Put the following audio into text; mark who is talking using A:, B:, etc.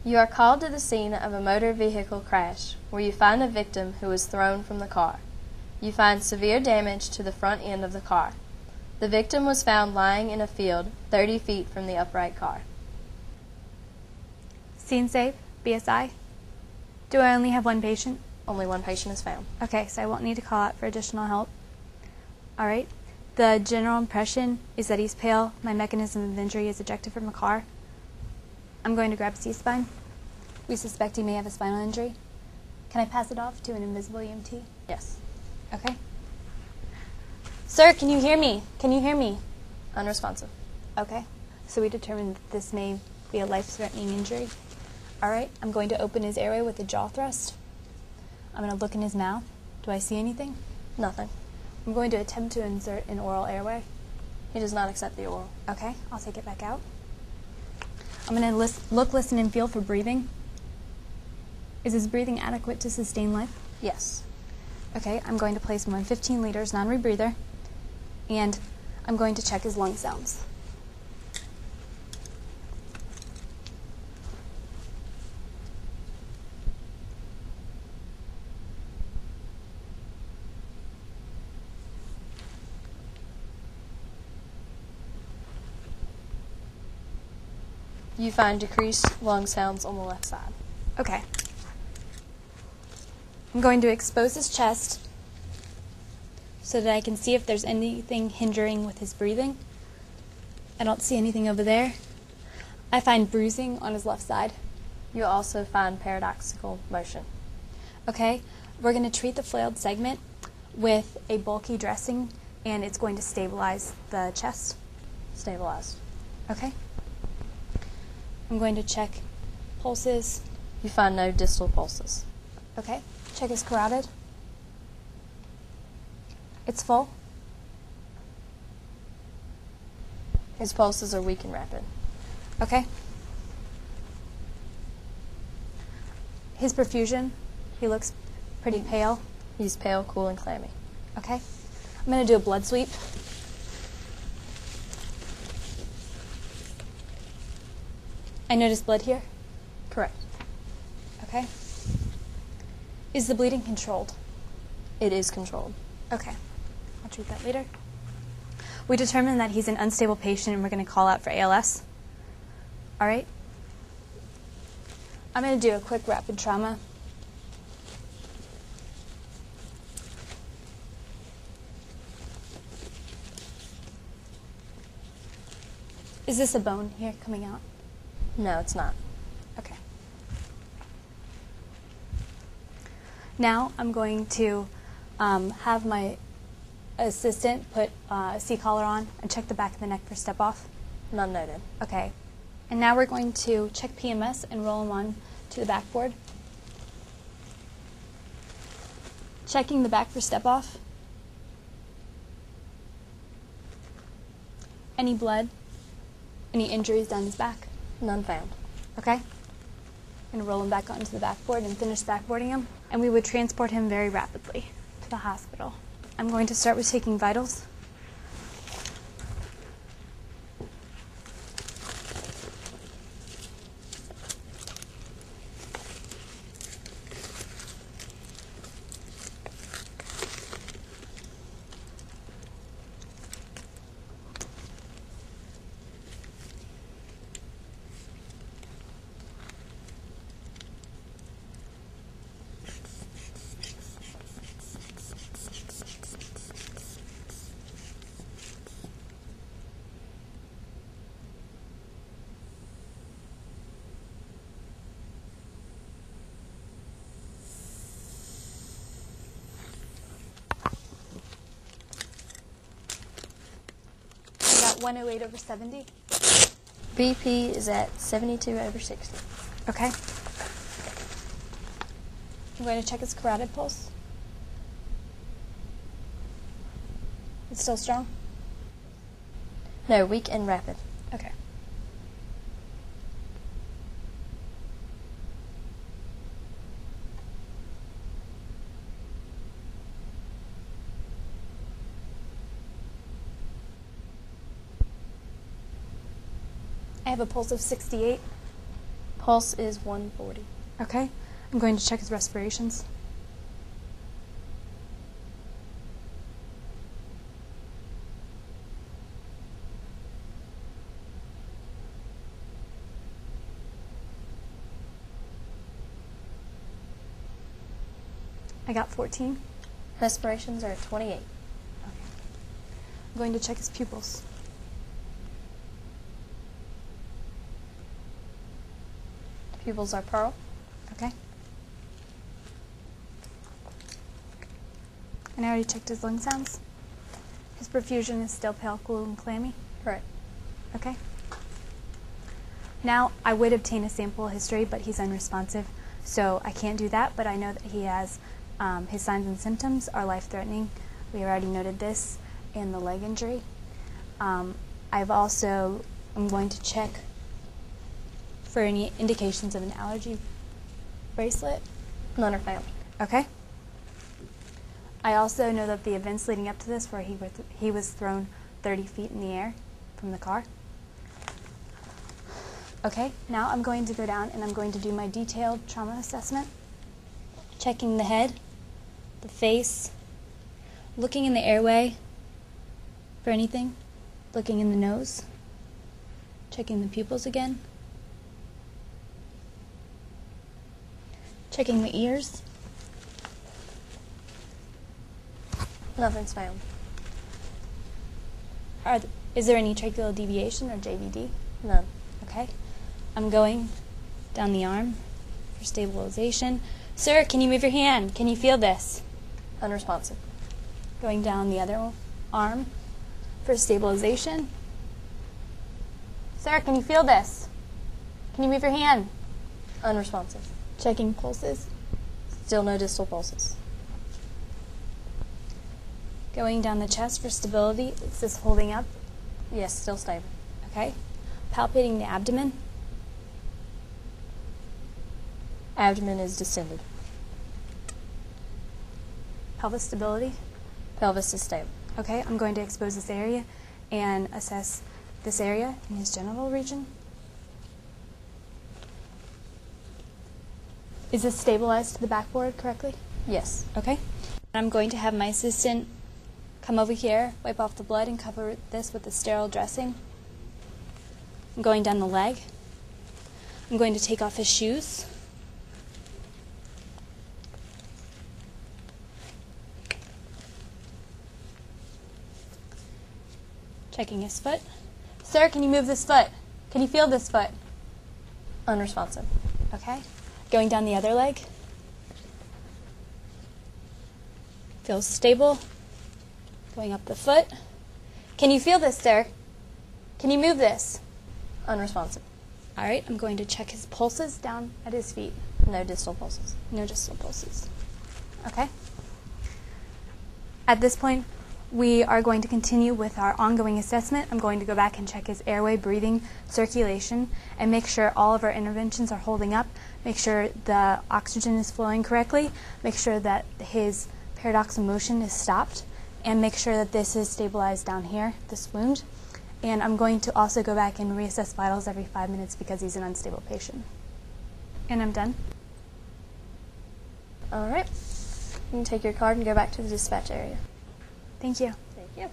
A: You are called to the scene of a motor vehicle crash, where you find a victim who was thrown from the car. You find severe damage to the front end of the car. The victim was found lying in a field 30 feet from the upright car.
B: Scene safe, BSI. Do I only have one patient?
A: Only one patient is found.
B: Okay, so I won't need to call out for additional help. All right. The general impression is that he's pale. My mechanism of injury is ejected from a car. I'm going to grab C-spine. We suspect he may have a spinal injury. Can I pass it off to an invisible EMT?
A: Yes.
B: Okay. Sir, can you hear me? Can you hear me?
A: Unresponsive.
B: Okay. So we determined that this may be a life-threatening injury. All right. I'm going to open his airway with a jaw thrust. I'm going to look in his mouth. Do I see anything?
A: Nothing.
B: I'm going to attempt to insert an oral airway.
A: He does not accept the oral.
B: Okay. I'll take it back out. I'm going to look, listen, and feel for breathing. Is his breathing adequate to sustain life?
A: Yes.
B: Okay, I'm going to place him on 15 liters non-rebreather, and I'm going to check his lung sounds.
A: You find decreased lung sounds on the left side.
B: Okay. I'm going to expose his chest so that I can see if there's anything hindering with his breathing. I don't see anything over there. I find bruising on his left side.
A: You also find paradoxical motion.
B: Okay, we're going to treat the flailed segment with a bulky dressing, and it's going to stabilize the chest.
A: Stabilized.
B: Okay. I'm going to check pulses.
A: You find no distal pulses.
B: Okay. Check his carotid. It's full.
A: His pulses are weak and rapid.
B: Okay. His perfusion, he looks pretty pale.
A: He's pale, cool, and clammy.
B: Okay. I'm going to do a blood sweep. I notice blood here.
A: Correct.
B: Okay. Is the bleeding controlled?
A: It is controlled.
B: Okay. I'll treat that later. We determined that he's an unstable patient and we're going to call out for ALS. All right. I'm going to do a quick rapid trauma. Is this a bone here coming out?
A: No, it's not.
B: Okay. Now I'm going to have my assistant put a C-collar on and check the back of the neck for step-off.
A: None noted.
B: Okay. And now we're going to check PMS and roll him on to the backboard. Checking the back for step-off. Any blood? Any injuries down his back?
A: None found.
B: Okay. And roll him back onto the backboard and finish backboarding him. And we would transport him very rapidly to the hospital. I'm going to start with taking vitals. About 108/70.
A: BP is at 72/60.
B: Okay. I'm going to check his carotid pulse. It's still strong?
A: No, weak and rapid.
B: Okay. I have a pulse of 68.
A: Pulse is 140.
B: Okay. I'm going to check his respirations. I got 14.
A: Respirations are 28.
B: Okay. I'm going to check his pupils.
A: Pupils are pearl.
B: Okay. And I already checked his lung sounds. His perfusion is still pale, cool, and clammy.
A: Correct.
B: Okay. Now, I would obtain a sample history, but he's unresponsive, so I can't do that, but I know that he has his signs and symptoms are life-threatening. We already noted this in the leg injury. I'm going to check for any indications of an allergy bracelet.
A: None are found.
B: Okay. I also know that the events leading up to this where he was thrown 30 feet in the air from the car. Okay, now I'm going to go down and I'm going to do my detailed trauma assessment, checking the head, the face, looking in the airway for anything, looking in the nose, checking the pupils again, checking the ears.
A: Nothing's found.
B: Is there any tracheal deviation or JVD?
A: None.
B: Okay. I'm going down the arm for stabilization. Sir, can you move your hand? Can you feel this?
A: Unresponsive.
B: Going down the other arm for stabilization. Sir, can you feel this? Can you move your hand?
A: Unresponsive.
B: Checking pulses.
A: Still no distal pulses.
B: Going down the chest for stability. Is this holding up?
A: Yes, still stable.
B: Okay. Palpating the abdomen.
A: Abdomen is distended.
B: Pelvis stability.
A: Pelvis is stable.
B: Okay, I'm going to expose this area and assess this area in his genital region. Is this stabilized to the backboard correctly?
A: Yes.
B: Okay. I'm going to have my assistant come over here, wipe off the blood, and cover this with a sterile dressing. I'm going down the leg. I'm going to take off his shoes. Checking his foot. Sir, can you move this foot? Can you feel this foot?
A: Unresponsive.
B: Okay. Going down the other leg. Feels stable. Going up the foot. Can you feel this, sir? Can you move this?
A: Unresponsive.
B: All right, I'm going to check his pulses down at his feet.
A: No distal pulses.
B: No distal pulses. Okay. At this point, we are going to continue with our ongoing assessment. I'm going to go back and check his airway, breathing, circulation, and make sure all of our interventions are holding up. Make sure the oxygen is flowing correctly. Make sure that his paradoxal motion is stopped. And make sure that this is stabilized down here, this wound. And I'm going to also go back and reassess vitals every 5 minutes because he's an unstable patient. And I'm done.
A: All right. You can take your card and go back to the dispatch area.
B: Thank you.
A: Thank you.